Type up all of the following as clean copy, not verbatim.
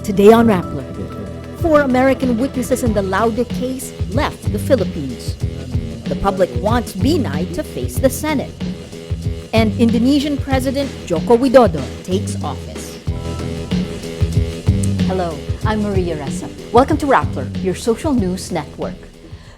Today on Rappler, 4 American witnesses in the Laude case left the Philippines. The public wants Binay to face the Senate. And Indonesian President Joko Widodo takes office. Hello, I'm Maria Ressa. Welcome to Rappler, your social news network.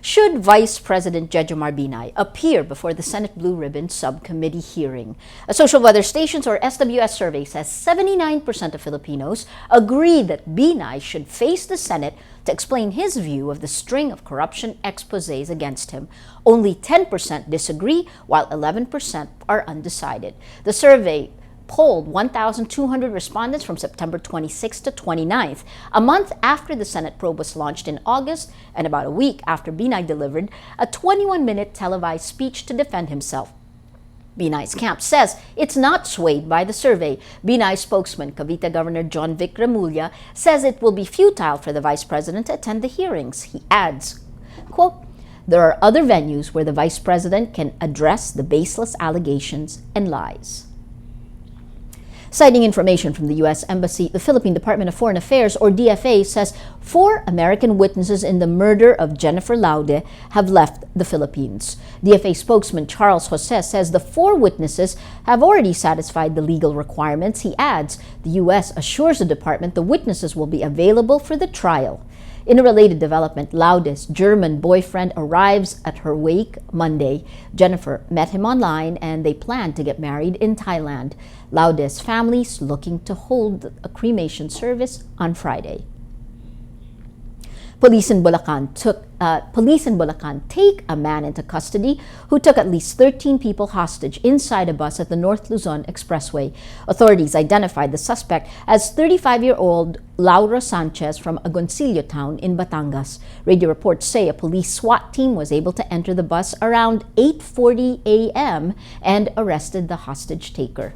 Should Vice President Jejomar Binay appear before the Senate Blue Ribbon Subcommittee hearing? A social weather stations or SWS survey says 79% of Filipinos agree that Binay should face the Senate to explain his view of the string of corruption exposés against him. Only 10% disagree, while 11% are undecided. The survey polled 1,200 respondents from September 26th to 29th, a month after the Senate probe was launched in August and about a week after Binay delivered a 21-minute televised speech to defend himself. Binay's camp says it's not swayed by the survey. Binay's spokesman, Cavite Governor John Vic Remulla, says it will be futile for the Vice President to attend the hearings. He adds, quote, "There are other venues where the Vice President can address the baseless allegations and lies." Citing information from the U.S. Embassy, the Philippine Department of Foreign Affairs, or DFA, says 4 American witnesses in the murder of Jennifer Laude have left the Philippines. DFA spokesman Charles Jose says the 4 witnesses have already satisfied the legal requirements. He adds the U.S. assures the department the witnesses will be available for the trial. In a related development, Laude's German boyfriend arrives at her wake Monday. Jennifer met him online and they plan to get married in Thailand. Laude's family's looking to hold a cremation service on Friday. Police in Bulacan take a man into custody who took at least 13 people hostage inside a bus at the North Luzon Expressway. Authorities identified the suspect as 35-year-old Laura Sanchez from Agoncillo town in Batangas. Radio reports say a police SWAT team was able to enter the bus around 8:40 a.m. and arrested the hostage taker.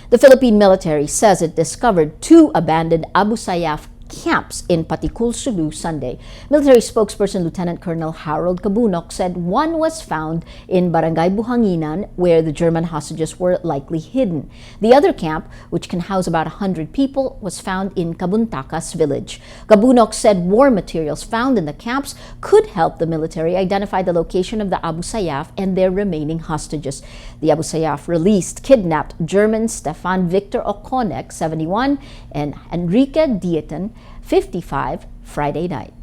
The Philippine military says it discovered 2 abandoned Abu Sayyaf camps in Patikul, Sulu, Sunday. Military spokesperson Lieutenant Colonel Harold Cabunok said one was found in Barangay Buhanginan, where the German hostages were likely hidden. The other camp, which can house about 100 people, was found in Cabuntakas village. Cabunok said war materials found in the camps could help the military identify the location of the Abu Sayyaf and their remaining hostages. The Abu Sayyaf released kidnapped German Stefan Victor Okonek, 71, and Enrique Dieton, 55, Friday night.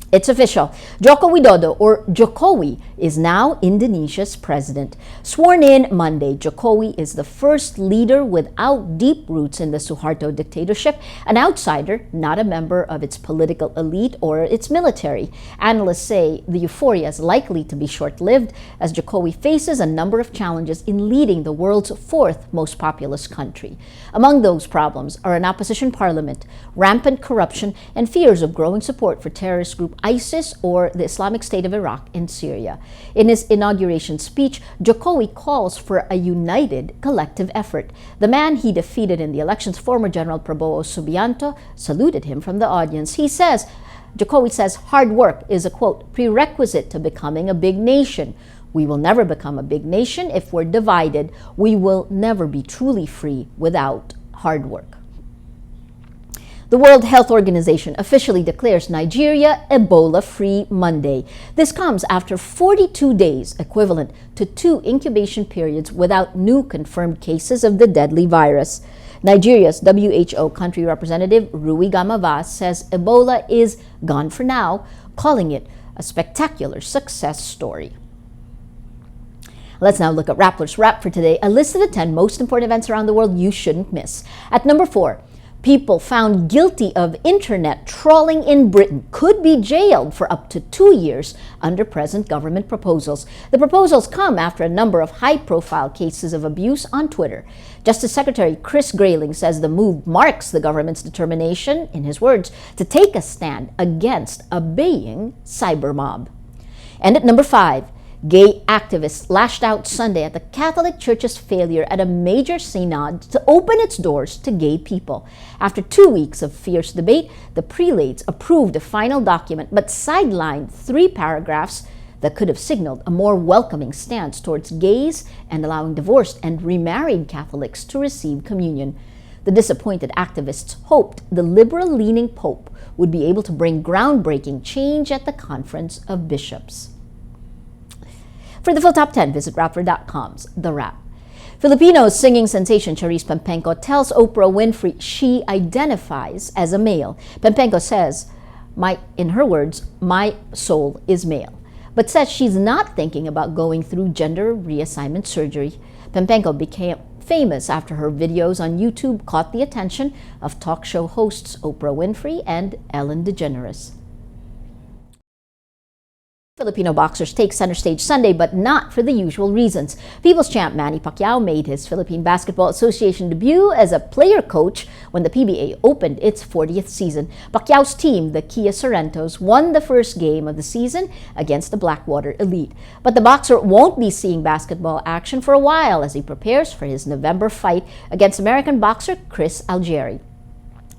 It's official. Joko Widodo, or Jokowi, is now Indonesia's president. Sworn in Monday, Jokowi is the first leader without deep roots in the Suharto dictatorship, an outsider, not a member of its political elite or its military. Analysts say the euphoria is likely to be short-lived as Jokowi faces a number of challenges in leading the world's 4th most populous country. Among those problems are an opposition parliament, rampant corruption, and fears of growing support for terrorist group ISIS or the Islamic State of Iraq and Syria. In his inauguration speech, Jokowi calls for a united, collective effort. The man he defeated in the elections, former General Prabowo Subianto, saluted him from the audience. Jokowi says hard work is a, quote, prerequisite to becoming a big nation. We will never become a big nation if we're divided. We will never be truly free without hard work. The World Health Organization officially declares Nigeria Ebola-free Monday. This comes after 42 days, equivalent to 2 incubation periods without new confirmed cases of the deadly virus. Nigeria's WHO country representative Rui Gamavas says Ebola is gone for now, calling it a spectacular success story. Let's now look at Rappler's Wrap for today, a list of the 10 most important events around the world you shouldn't miss. At number 4, people found guilty of internet trawling in Britain could be jailed for up to 2 years under present government proposals. The proposals come after a number of high-profile cases of abuse on Twitter. Justice Secretary Chris Grayling says the move marks the government's determination, in his words, to take a stand against a baying cyber mob. And at number 5, gay activists lashed out Sunday at the Catholic Church's failure at a major synod to open its doors to gay people. After 2 weeks of fierce debate, the prelates approved a final document but sidelined 3 paragraphs that could have signaled a more welcoming stance towards gays and allowing divorced and remarried Catholics to receive communion. The disappointed activists hoped the liberal-leaning Pope would be able to bring groundbreaking change at the Conference of Bishops. For the full top 10, visit Rappler.com's The Wrap. Filipino singing sensation Charisse Pempenco tells Oprah Winfrey she identifies as a male. Pempenco says, in her words, my soul is male, but says she's not thinking about going through gender reassignment surgery. Pempenco became famous after her videos on YouTube caught the attention of talk show hosts Oprah Winfrey and Ellen DeGeneres. Filipino boxers take center stage Sunday, but not for the usual reasons. People's champ Manny Pacquiao made his Philippine Basketball Association debut as a player coach when the PBA opened its 40th season. Pacquiao's team, the Kia Sorrentos, won the first game of the season against the Blackwater Elite. But the boxer won't be seeing basketball action for a while as he prepares for his November fight against American boxer Chris Algieri.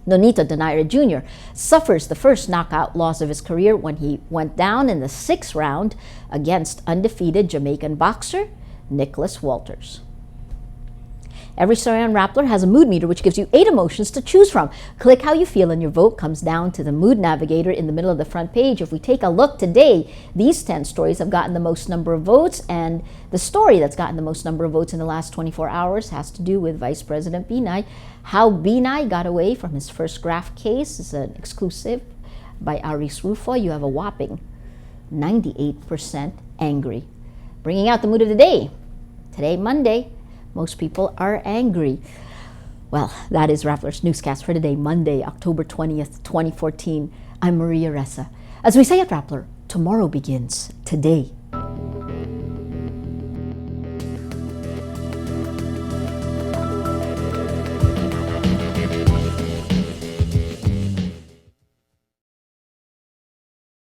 Nonito Donaire Jr. suffers the first knockout loss of his career when he went down in the 6th round against undefeated Jamaican boxer Nicholas Walters. Every story on Rappler has a mood meter which gives you 8 emotions to choose from. Click how you feel and your vote comes down to the mood navigator in the middle of the front page. If we take a look today, these 10 stories have gotten the most number of votes, and the story that's gotten the most number of votes in the last 24 hours has to do with Vice President Binay. How Binay got away from his first graft case is an exclusive by Aris Rufo. You have a whopping 98% angry. Bringing out the mood of the day. Today, Monday, most people are angry. Well, that is Rappler's Newscast for today, Monday, October 20th, 2014. I'm Maria Ressa. As we say at Rappler, tomorrow begins today.